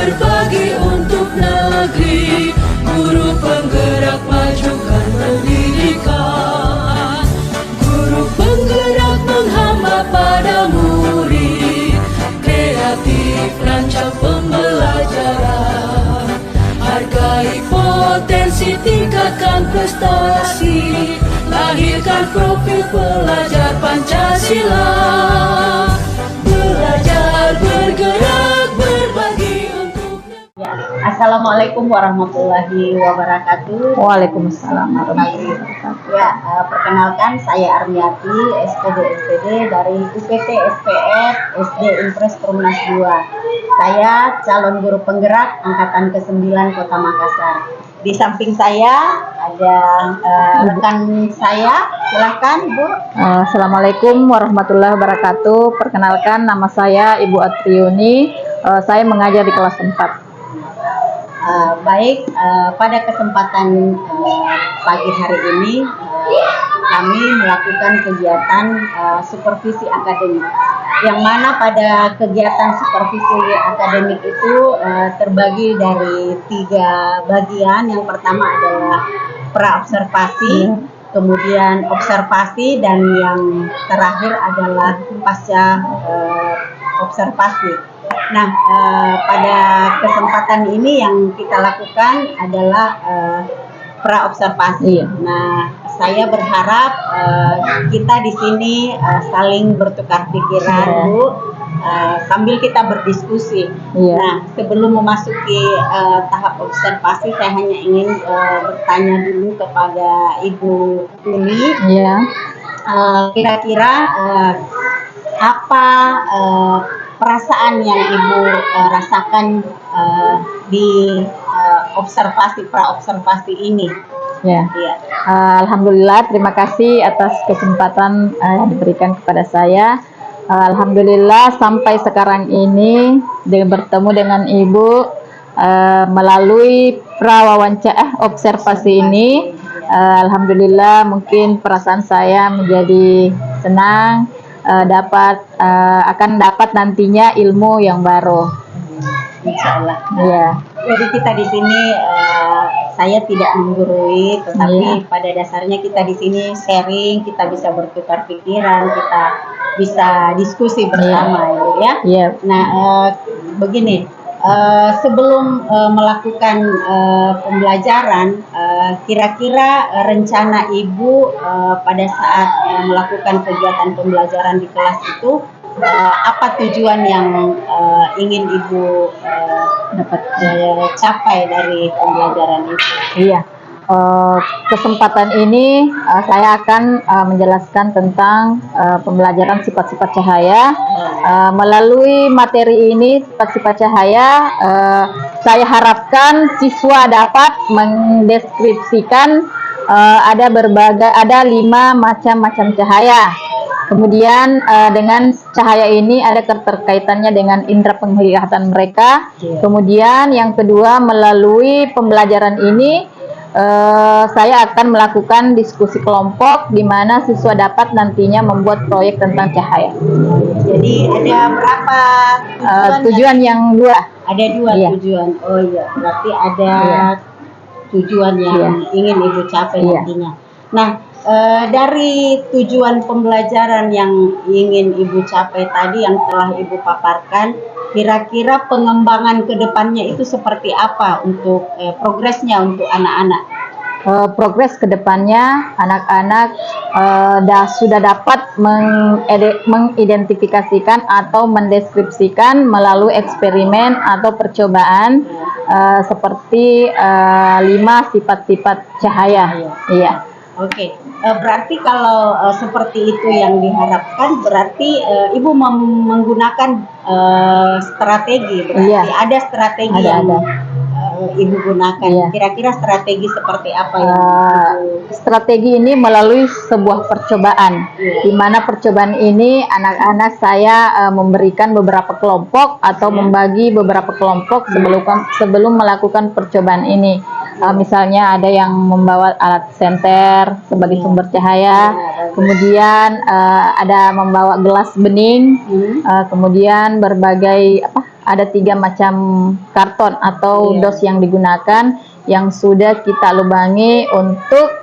berbagi untuk negeri, guru penggerak majukan pendidikan, guru penggerak menghamba pada murid, kreatif rancang pembelajaran, hargai potensi, tingkatkan prestasi, lahirkan profil pelajar Pancasila. Belajar, bergerak, berbagi untuk Assalamualaikum warahmatullahi wabarakatuh. Waalaikumsalam warahmatullahi wabarakatuh. Ya, perkenalkan saya Armiati, SPD dari UPT SPF SD Impres Perumnas 2. Saya calon guru penggerak angkatan ke-9 Kota Makassar. Di samping saya ada rekan saya, silahkan Bu. Assalamualaikum warahmatullahi wabarakatuh. Perkenalkan, nama saya Ibu Atriuni. Saya mengajar di kelas 4. Baik, pada kesempatan pagi hari ini kami melakukan kegiatan supervisi akademik, yang mana pada kegiatan supervisi akademik itu terbagi dari 3 bagian. Yang pertama adalah pra-observasi, kemudian observasi, dan yang terakhir adalah pasca observasi. Nah, pada kesempatan ini yang kita lakukan adalah pra-observasi. Nah, saya berharap kita di sini saling bertukar pikiran, Bu, sambil kita berdiskusi. Nah, sebelum memasuki tahap observasi, saya hanya ingin bertanya dulu kepada Ibu Tuni. Kira-kira apa perasaan yang Ibu rasakan di pra-observasi ini? Alhamdulillah, terima kasih atas kesempatan yang diberikan kepada saya. Alhamdulillah sampai sekarang ini bertemu dengan Ibu melalui observasi ini. Alhamdulillah, mungkin perasaan saya menjadi senang, akan dapat nantinya ilmu yang baru. Insya Allah. Jadi kita di sini saya tidak menggurui, tetapi pada dasarnya kita di sini sharing, kita bisa bertukar pikiran, kita bisa diskusi bersama, Nah, begini, sebelum melakukan pembelajaran, kira-kira rencana Ibu pada saat melakukan kegiatan pembelajaran di kelas itu, apa tujuan yang ingin Ibu dapat capai dari pembelajaran itu? Kesempatan ini saya akan menjelaskan tentang pembelajaran sifat-sifat cahaya. Melalui materi ini, sifat-sifat cahaya, saya harapkan siswa dapat mendeskripsikan ada 5 macam cahaya. Kemudian dengan cahaya ini ada keterkaitannya dengan indera penglihatan mereka. Kemudian yang kedua, melalui pembelajaran ini saya akan melakukan diskusi kelompok di mana siswa dapat nantinya membuat proyek tentang cahaya. Jadi ada berapa tujuan? Yang 2. Ada 2 tujuan. Oh iya, berarti ada tujuan yang ingin Ibu capai nantinya. Nah, dari tujuan pembelajaran yang ingin Ibu capai tadi yang telah Ibu paparkan, kira-kira pengembangan ke depannya itu seperti apa untuk progresnya untuk anak-anak? Progres ke depannya, anak-anak sudah dapat mengidentifikasikan atau mendeskripsikan melalui eksperimen atau percobaan seperti 5 sifat-sifat cahaya. Oke, berarti kalau seperti itu yang diharapkan, berarti Ibu menggunakan strategi, berarti ada strategi yang Ibu gunakan. Kira-kira strategi seperti apa yang strategi ini melalui sebuah percobaan, di mana percobaan ini anak-anak saya memberikan beberapa kelompok atau membagi beberapa kelompok sebelum melakukan percobaan ini. Misalnya ada yang membawa alat senter sebagai sumber cahaya, kemudian ada membawa gelas bening, kemudian berbagai ada 3 macam karton atau dos yang digunakan yang sudah kita lubangi untuk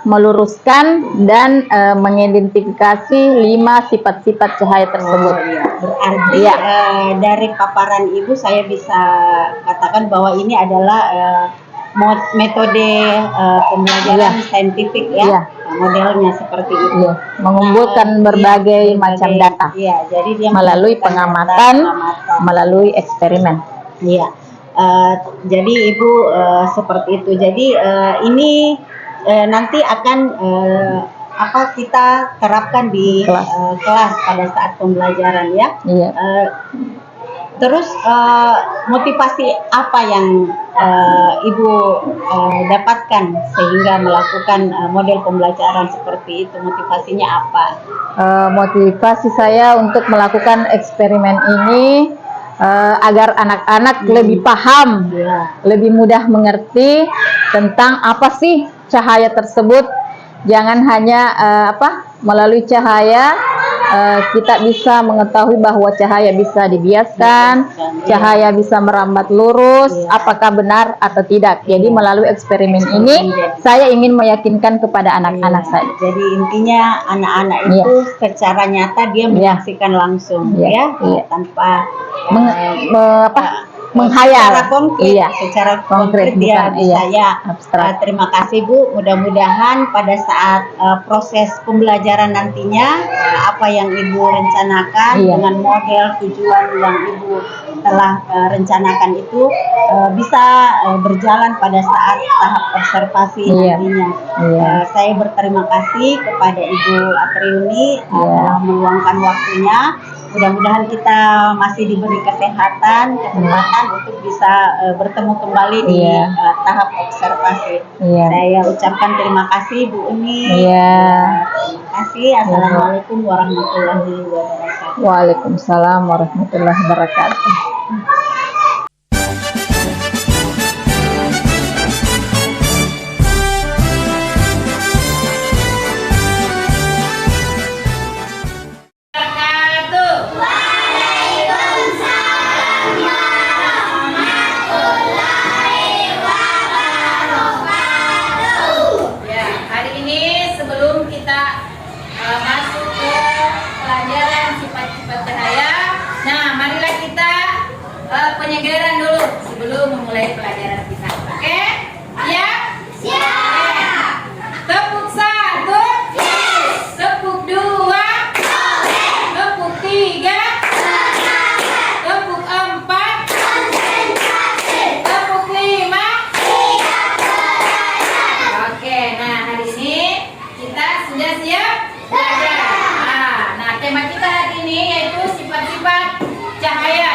meluruskan dan mengidentifikasi 5 sifat-sifat cahaya tersebut. Berarti dari paparan Ibu saya bisa katakan bahwa ini adalah metode pembelajaran saintifik ya. Modelnya seperti itu. Mengumpulkan berbagai macam data. Jadi dia melalui pengamatan, melalui eksperimen. Jadi Ibu seperti itu. Jadi ini nanti akan kita terapkan di kelas pada saat pembelajaran ya. Terus motivasi apa yang Ibu dapatkan sehingga melakukan model pembelajaran seperti itu? Motivasinya apa? Motivasi saya untuk melakukan eksperimen ini agar anak-anak lebih paham, lebih mudah mengerti tentang apa sih cahaya tersebut. Jangan hanya melalui cahaya kita bisa mengetahui bahwa cahaya bisa dibiaskan, cahaya bisa merambat lurus, apakah benar atau tidak. Jadi melalui eksperimen ini saya ingin meyakinkan kepada anak-anak saya. Jadi intinya anak-anak itu secara nyata dia menyaksikan langsung tanpa menghayal, secara konkret dia bisa terima kasih Bu. Mudah-mudahan pada saat proses pembelajaran nantinya apa yang Ibu rencanakan dengan model tujuan yang Ibu telah rencanakan itu bisa berjalan pada saat tahap observasi nantinya. Saya berterima kasih kepada Ibu Atriuni telah meluangkan waktunya. Mudah-mudahan kita masih diberi kesempatan untuk bisa bertemu kembali di tahap observasi. Saya ucapkan terima kasih Bu Uni. Terima kasih. Assalamualaikum warahmatullahi wabarakatuh. Waalaikumsalam warahmatullahi wabarakatuh. Masuk ke pelajaran sifat-sifat cahaya. Nah, marilah kita penyegaran dulu sebelum memulai pelajaran kita. Oke? Siap? Siap. Tepuk 1. Tepuk 2. Tepuk 3. Tepuk 4. Tepuk 5. Oke, nah hari ini kita sudah siap belajar. Nah, tema kita hari ini yaitu sifat-sifat cahaya.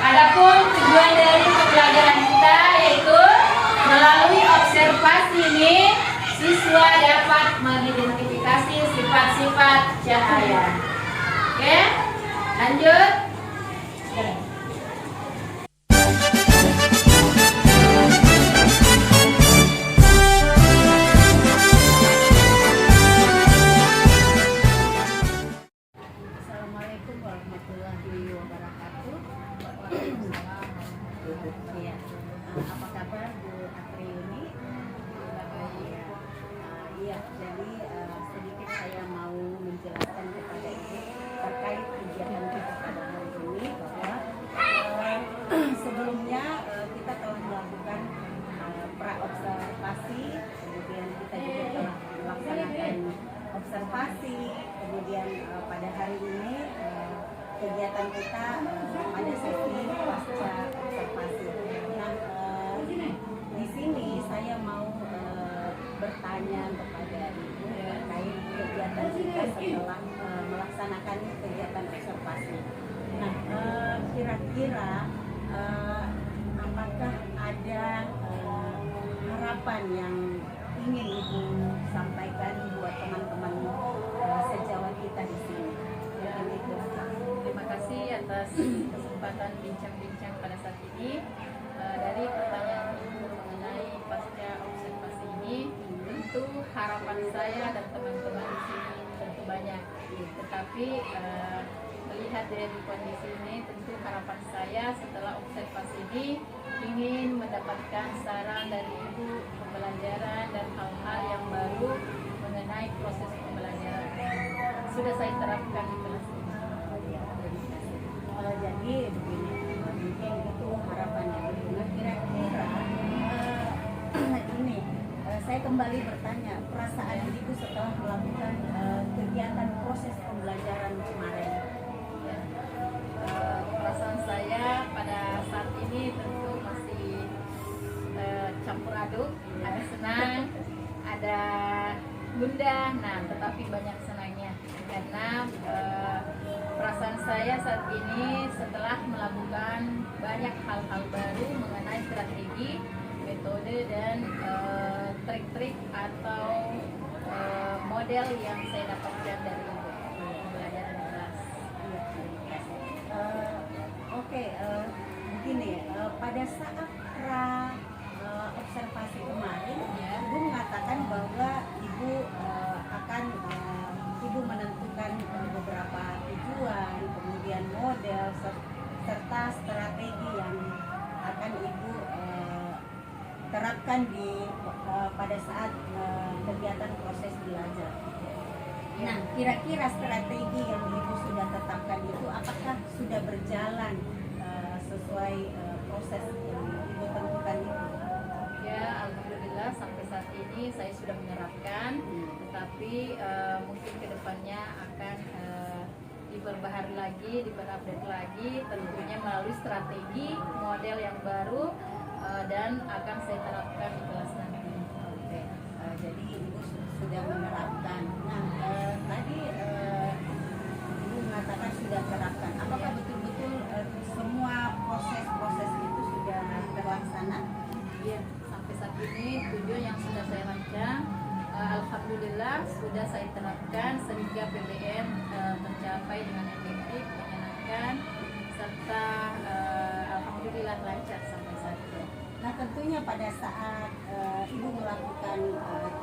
Adapun tujuan dari pembelajaran kita yaitu melalui observasi ini siswa dapat mengidentifikasi sifat-sifat cahaya. Oke, lanjut. Assalamualaikum warahmatullahi wabarakatuh. Apa kabar Bu Atriuni? Jadi sedikit saya mau menjelaskan kepada Ibu terkait kegiatan kita pada hari ini bahwa sebelumnya kita telah melakukan pra-observasi, kemudian kita juga telah melaksanakan observasi, kemudian pada hari ini kegiatan kita pada sesi pasca observasi. Nah, di sini saya mau bertanya kepada Ibu terkait kegiatan kita setelah melaksanakan kegiatan observasi. Nah, kira-kira apakah ada harapan yang ingin Ibu sampaikan buat teman-teman sejawat kita di sini? Terima kasih atas kesempatan bincang-bincang pada saat ini. Dari pertanyaan Ibu mengenai harapan saya dan teman-teman di sini tentu banyak, tetapi melihat dari kondisi ini, tentu harapan saya setelah observasi ini ingin mendapatkan saran dari Ibu, pembelajaran dan hal-hal yang baru mengenai proses pembelajaran sudah saya terapkan di kelas ini. Jadi begini, mungkin itu harapannya. Nah, kira-kira ini saya kembali bertanya, perasaan Ibu setelah melakukan kegiatan proses pembelajaran kemarin. Ya. Perasaan saya pada saat ini tentu masih campur aduk, ada senang, ada gundah, nah tetapi banyak senangnya karena perasaan saya saat ini setelah melakukan banyak hal-hal baru mengenai strategi, metode dan trik-trik atau model yang saya dapatkan dari pembelajaran kelas. Oke, begini, pada saat observasi kemarin, Ibu mengatakan bahwa Ibu akan Ibu menentukan beberapa tujuan, kemudian model serta strategi yang akan Ibu terapkan pada saat kegiatan proses belajar. Nah, kira-kira strategi yang Ibu sudah tetapkan itu apakah sudah berjalan sesuai proses yang Ibu tentukan itu? Ya, alhamdulillah sampai saat ini saya sudah menerapkan, tetapi mungkin kedepannya akan diperbaharui lagi, diperupdate lagi, tentunya melalui strategi model yang baru dan akan saya terapkan di kelas nanti. Oke, jadi Ibu sudah menerapkan. Nah, tadi Ibu mengatakan sudah terapkan. Apakah betul-betul semua proses-proses itu sudah terlaksana? Iya, sampai saat ini tujuan yang sudah saya rancang, alhamdulillah sudah saya terapkan sehingga PBM tercapai dengan efektif, menyenangkan, serta alhamdulillah lancar sampai saat ini. Nah, tentunya pada saat Ibu melakukan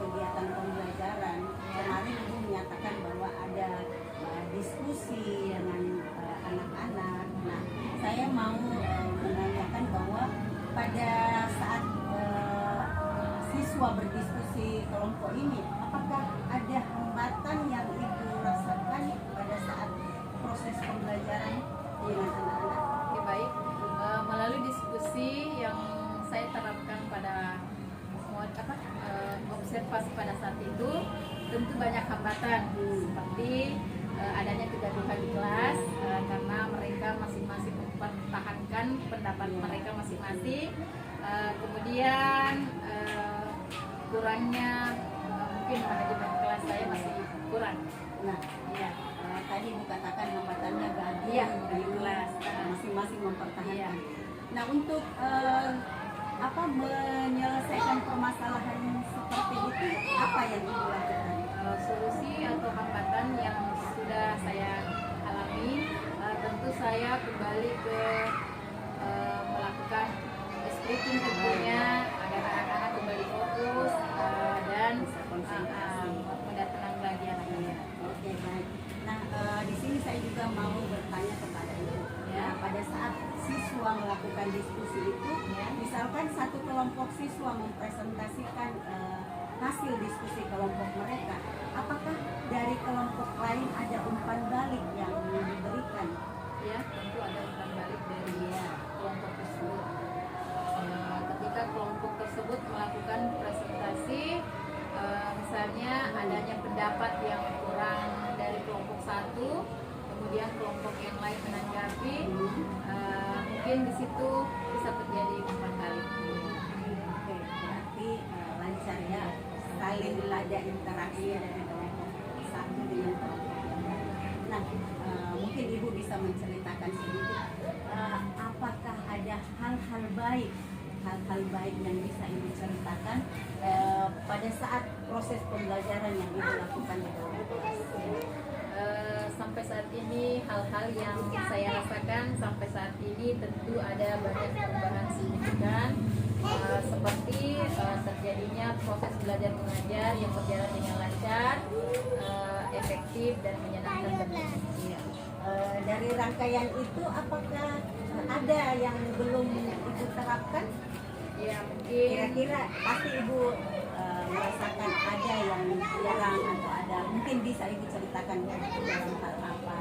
kegiatan pembelajaran, kemarin Ibu menyatakan bahwa ada diskusi dengan anak-anak. Nah, saya mau menanyakan bahwa pada saat siswa berdiskusi kelompok ini, apakah ada hambatan yang Ibu rasakan pada saat proses pembelajaran dengan anak-anak? Oke, baik. Melalui diskusi yang saya terapkan pada observasi pada saat itu, tentu banyak hambatan seperti adanya kegaduhan di kelas karena mereka masing-masing mempertahankan pendapat mereka masing-masing. Kemudian kurangnya mungkin manajemen kelas saya masih kurang. Nah, Iya. tadi Ibu katakan hambatannya gaduh Iya, di kelas. masing-masing mempertahankan. Iya. Nah, untuk menyelesaikan permasalahan seperti itu, apa yang Ibu lakukan? Solusi atau hambatan yang sudah saya alami, tentu saya kembali ke melakukan splitting tentunya agar anak-anak kembali fokus dan mudah tenang lagi anak-anak. Oke, baik. Nah, di sini saya juga mau bertanya kepada Ibu. Ya. Nah, pada saat siswa melakukan diskusi itu, misalkan satu kelompok siswa mempresentasikan hasil diskusi kelompok mereka, apakah dari kelompok lain ada umpan balik yang diberikan? Ya, tentu ada umpan balik dari kelompok tersebut. Ketika kelompok tersebut melakukan presentasi, misalnya adanya pendapat yang kurang dari kelompok satu, kemudian kelompok yang lain menanggapi, mungkin di situ bisa terjadi umpan balik. Oke, berarti lancar ya, saling ada interaksi dari kelompok satu dengan kelompok yang lain. Nah, mungkin Ibu bisa menceritakan sedikit apakah ada hal-hal baik yang bisa Ibu ceritakan pada saat proses pembelajaran yang Ibu lakukan di dalam kelas. Sampai saat ini hal-hal yang saya rasakan sampai saat ini tentu ada banyak perubahan signifikan, seperti terjadinya proses belajar mengajar yang berjalan dengan lancar, efektif dan menyenangkan tentunya. Dari rangkaian itu apakah ada yang belum Ibu terapkan? Ya mungkin Kira-kira pasti Ibu merasakan ada yang kurang atau ada mungkin bisa Ibu ceritakan dalam hal apa?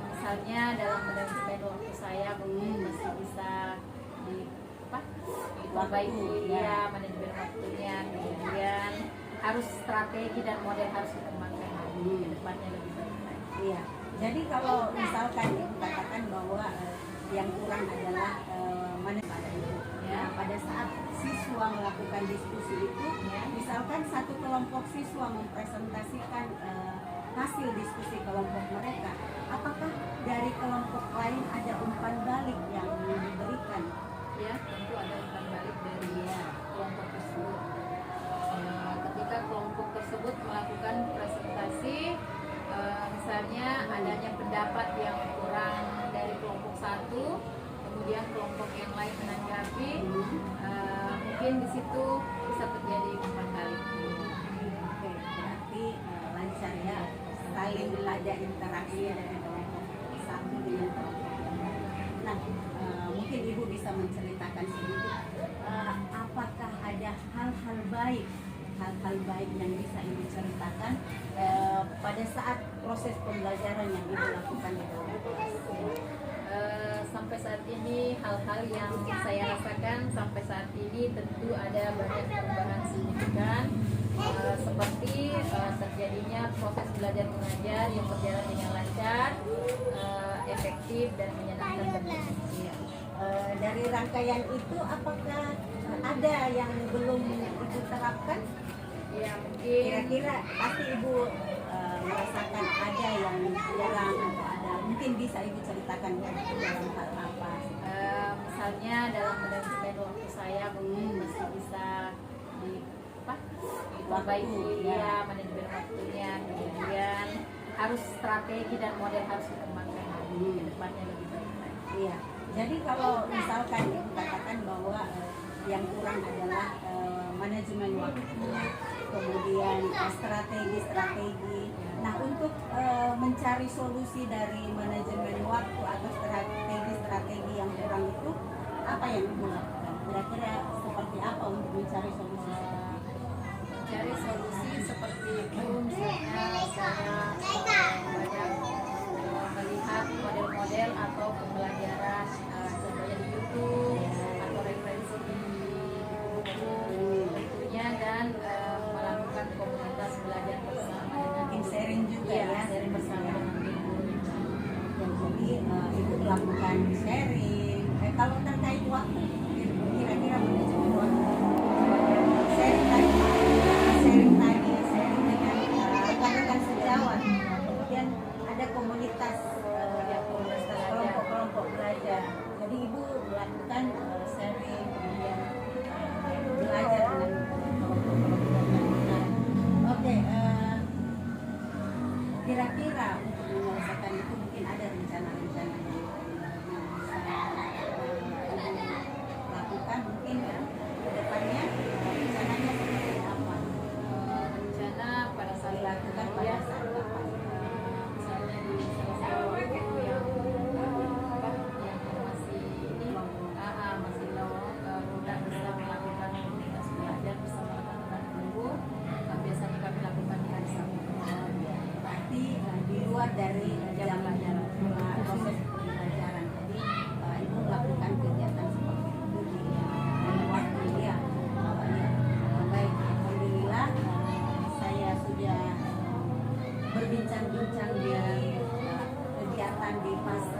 misalnya dalam manajemen waktu saya mungkin masih bisa diperbaiki ya manajemen waktunya, kemudian harus strategi dan model harus dikembangkan lagi ke depannya lebih baik lagi. Iya. Jadi kalau misalkan Ibu katakan bahwa yang kurang adalah manajemen itu. Ya, pada saat siswa melakukan diskusi itu, misalkan satu kelompok siswa mempresentasikan hasil diskusi kelompok mereka, apakah dari kelompok lain ada umpan balik yang diberikan? Ya, tentu ada umpan balik dari kelompok tersebut. Ketika kelompok tersebut melakukan presentasi, misalnya adanya pendapat yang kurang dari kelompok satu, kemudian kelompok yang lain menanggapi, mungkin di situ bisa terjadi umpan balik. Oke, berarti lancar ya, saling ada interaksi dari kelompok satu dengan kelompok yang lain. Nah, mungkin Ibu bisa menceritakan sedikit apakah ada hal-hal baik yang bisa Ibu ceritakan pada saat proses pembelajaran yang Ibu lakukan di dalam kelas. Sampai saat ini hal-hal yang saya rasakan sampai saat ini tentu ada banyak perubahan signifikan, seperti terjadinya proses belajar mengajar yang berjalan dengan lancar, efektif dan menyenangkan tentunya. Dari rangkaian itu apakah ada yang belum Ibu terapkan? Ya mungkin Kira-kira pasti Ibu merasakan ada yang kurang atau ada mungkin bisa Ibu ceritakan dalam hal apa? misalnya dalam manajemen waktu saya mungkin masih bisa diperbaiki ya manajemen waktunya, kemudian harus strategi dan model harus dikembangkan lagi ke depannya lebih baik lagi. Iya. Jadi kalau misalkan Ibu katakan bahwa yang kurang adalah manajemen waktu, kemudian strategi. Nah, untuk mencari solusi dari manajemen waktu atau strategi yang kurang itu, apa yang Ibu lakukan? Kira-kira seperti apa untuk mencari solusi seperti itu? Cari solusi seperti itu, misalnya saya banyak melihat model-model atau pembelajaran contohnya di YouTube atau referensi di buku tentunya, dan melakukan komunitas belajar bersama dengan Mungkin sharing juga ya, sharing bersama dengan guru. Jadi Ibu melakukan sharing. Kalau terkait waktu, kira-kira manajemen waktu, sharing dengan rekan-rekan sejawat. Kemudian ada komunitas kelompok belajar. Jadi Ibu melakukan sharing, kemudian belajar dengan kelompok-kelompok belajar. Oke, kira-kira untuk menyelesaikan itu mungkin ada rencana-rencana yang bisa lakukan mungkin ya ke depannya, rencananya seperti apa? Rencana pada saat Dilakukan pada ya, saat kapan? misalnya di salah satu waktu yang masih masih tidak bisa melakukan komunitas belajar bersama rekan-rekan guru, biasanya kami lakukan di hari Sabtu. Berarti di luar dari jam pelajaran, proses pembelajaran. Jadi Ibu melakukan kegiatan seperti itu di waktu ya. Baik, alhamdulillah saya sudah berbincang-bincang di kegiatan di fase